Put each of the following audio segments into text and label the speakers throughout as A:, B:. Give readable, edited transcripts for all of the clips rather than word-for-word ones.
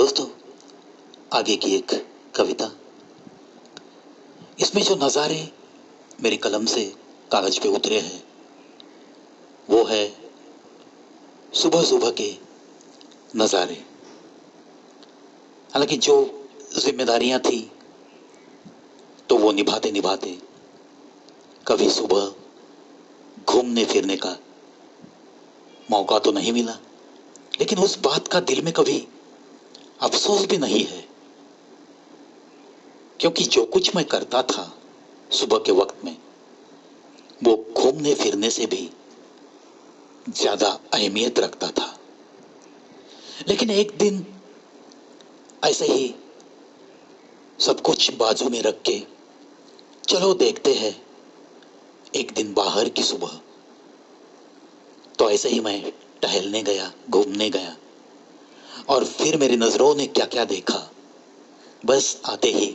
A: दोस्तों, आगे की एक कविता, इसमें जो नज़ारे मेरी कलम से कागज पे उतरे हैं वो है सुबह सुबह के नज़ारे। हालांकि जो जिम्मेदारियां थी तो वो निभाते निभाते कभी सुबह घूमने फिरने का मौका तो नहीं मिला, लेकिन उस बात का दिल में कभी अफसोस भी नहीं है, क्योंकि जो कुछ मैं करता था सुबह के वक्त में वो घूमने फिरने से भी ज्यादा अहमियत रखता था। लेकिन एक दिन ऐसे ही सब कुछ बाजू में रख के चलो देखते हैं एक दिन बाहर की सुबह, तो ऐसे ही मैं टहलने गया, घूमने गया, और फिर मेरी नजरों ने क्या क्या देखा, बस आते ही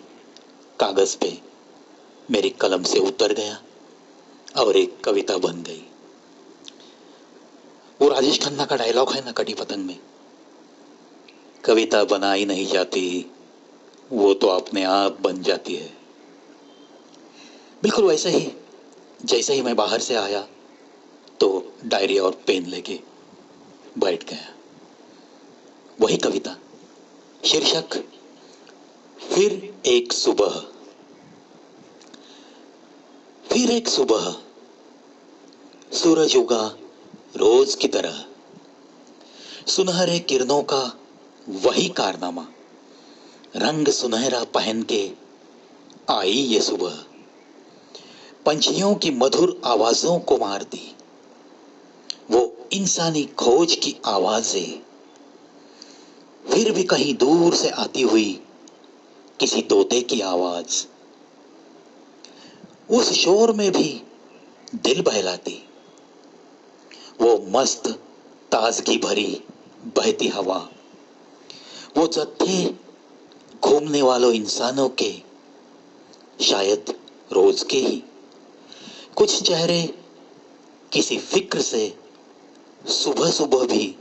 A: कागज पे मेरी कलम से उतर गया और एक कविता बन गई। वो राजेश खन्ना का डायलॉग है ना कटी पतंग में, कविता बनाई नहीं जाती, वो तो अपने आप बन जाती है। बिल्कुल वैसे ही जैसे ही मैं बाहर से आया तो डायरी और पेन लेके बैठ गया। वही कविता, शीर्षक फिर एक सुबह। फिर एक सुबह, सूरज उगा रोज की तरह, सुनहरे किरणों का वही कारनामा, रंग सुनहरा पहन के आई ये सुबह, पंछियों की मधुर आवाजों को मार दी वो इंसानी खोज की आवाजें, फिर भी कहीं दूर से आती हुई किसी तोते की आवाज, उस शोर में भी दिल बहलाती वो मस्त ताजगी भरी बहती हवा, वो जत्थे घूमने वालों इंसानों के, शायद रोज के ही कुछ चेहरे किसी फिक्र से सुबह सुबह भी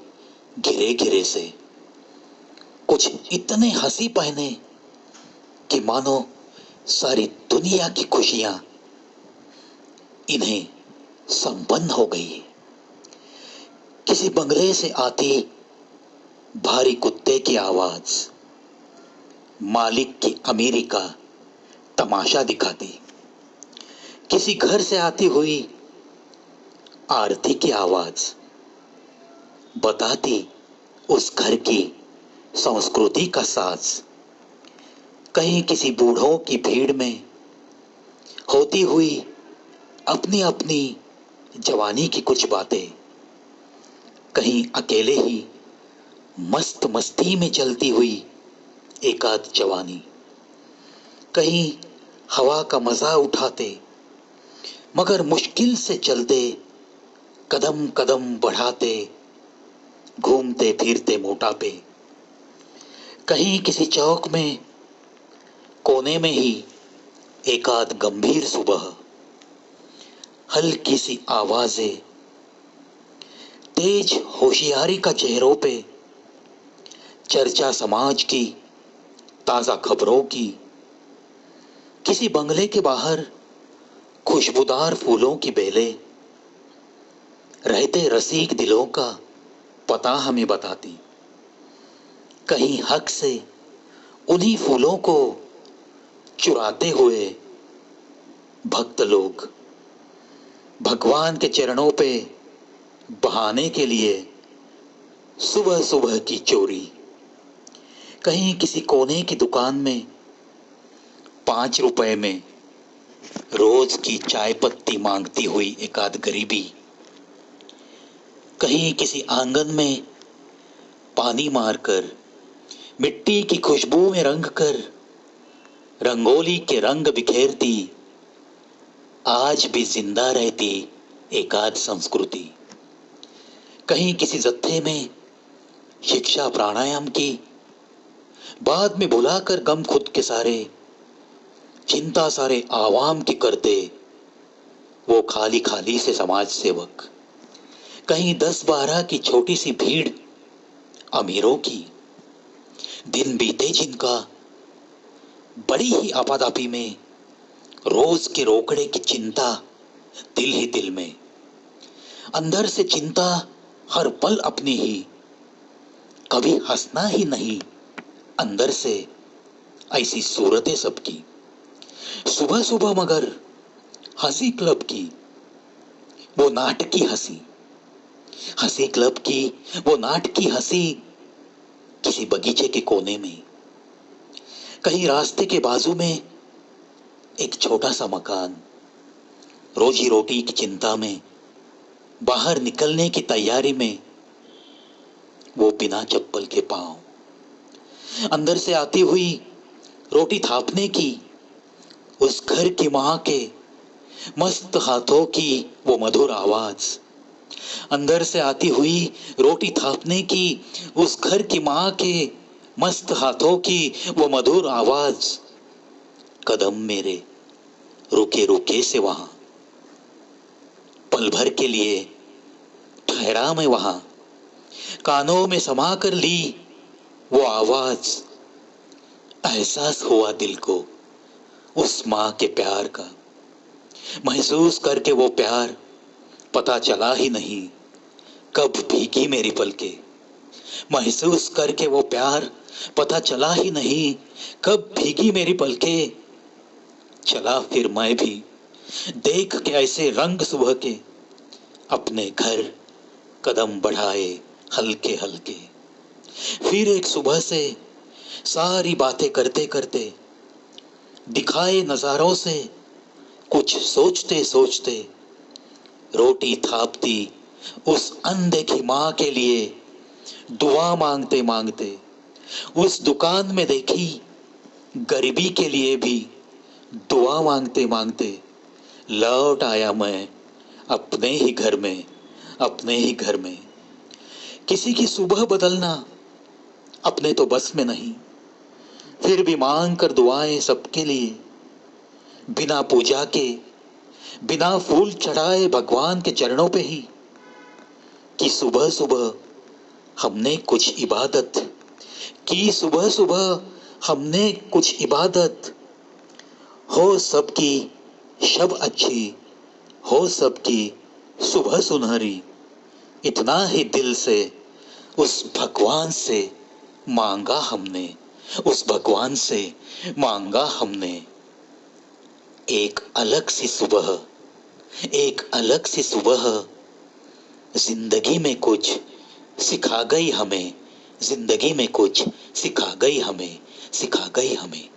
A: घिरे घिरे से, कुछ इतने हंसी पहने कि मानो सारी दुनिया की खुशियां इन्हें संपन्न हो गई। किसी बंगले से आती भारी कुत्ते की आवाज मालिक की अमीरी का तमाशा दिखाती, किसी घर से आती हुई आरती की आवाज बताती उस घर की संस्कृति का साज, कहीं किसी बूढ़ों की भीड़ में होती हुई अपनी अपनी जवानी की कुछ बातें, कहीं अकेले ही मस्त मस्ती में चलती हुई एकाध जवानी, कहीं हवा का मजा उठाते मगर मुश्किल से चलते, कदम कदम बढ़ाते घूमते फिरते मोटापे, कहीं किसी चौक में कोने में ही एकाध गंभीर सुबह, हल्की सी आवाजें, तेज होशियारी का चेहरों पे, चर्चा समाज की, ताजा खबरों की, किसी बंगले के बाहर खुशबूदार फूलों की बेलें, रहते रसीक दिलों का पता हमें बताती, कहीं हक से उन्हीं फूलों को चुराते हुए भक्त लोग भगवान के चरणों पे बहाने के लिए सुबह सुबह की चोरी, कहीं किसी कोने की दुकान में 5 रुपए में रोज की चाय पत्ती मांगती हुई एकाध गरीबी, कहीं किसी आंगन में पानी मारकर मिट्टी की खुशबू में रंग कर रंगोली के रंग बिखेरती आज भी जिंदा रहती एकाध संस्कृति, कहीं किसी जत्थे में शिक्षा प्राणायाम की, बाद में भुलाकर गम खुद के सारे, चिंता सारे आवाम की करते वो खाली खाली से समाज सेवक, कहीं 10-12 की छोटी सी भीड़ अमीरों की, दिन बीते जिनका बड़ी ही आपाधापी में, रोज के रोकड़े की चिंता दिल ही दिल में, अंदर से चिंता हर पल अपनी ही, कभी हंसना ही नहीं अंदर से, ऐसी सूरतें सबकी। सुबह सुबह मगर हंसी क्लब की वो नाटकी हंसी, हंसी क्लब की वो नाटकी हंसी, किसी बगीचे के कोने में, कहीं रास्ते के बाजू में एक छोटा सा मकान, रोजी रोटी की चिंता में, बाहर निकलने की तैयारी में, वो बिना चप्पल के पांव, अंदर से आती हुई रोटी थापने की उस घर की मां के मस्त हाथों की वो मधुर आवाज, अंदर से आती हुई रोटी थापने की उस घर की मां के मस्त हाथों की वो मधुर आवाज, कदम मेरे रुके रुके से वहां, पल भर के लिए ठहरा मैं वहां, कानों में समा कर ली वो आवाज, एहसास हुआ दिल को उस मां के प्यार का, महसूस करके वो प्यार, पता चला ही नहीं कब भीगी मेरी पलके, महसूस करके वो प्यार, पता चला ही नहीं कब भीगी मेरी पलके, चला फिर मैं भी देख के ऐसे रंग सुबह के, अपने घर कदम बढ़ाए हल्के हल्के, फिर एक सुबह से सारी बातें करते करते, दिखाए नजारों से कुछ सोचते सोचते, रोटी थापती उस अनदेखी मां के लिए दुआ मांगते मांगते, उस दुकान में देखी गरीबी के लिए भी दुआ मांगते मांगते, लौट आया मैं अपने ही घर में, अपने ही घर में। किसी की सुबह बदलना अपने तो बस में नहीं, फिर भी मांग कर दुआएं सबके लिए, बिना पूजा के, बिना फूल चढ़ाए भगवान के चरणों पे ही, कि सुबह सुबह हमने कुछ इबादत की, सुबह सुबह हमने कुछ इबादत, हो सबकी शब अच्छी, हो सबकी सुबह सुनहरी, इतना ही दिल से उस भगवान से मांगा हमने, उस भगवान से मांगा हमने। एक अलग सी सुबह, एक अलग सी सुबह, जिंदगी में कुछ सिखा गई हमें, जिंदगी में कुछ सिखा गई हमें, सिखा गई हमें।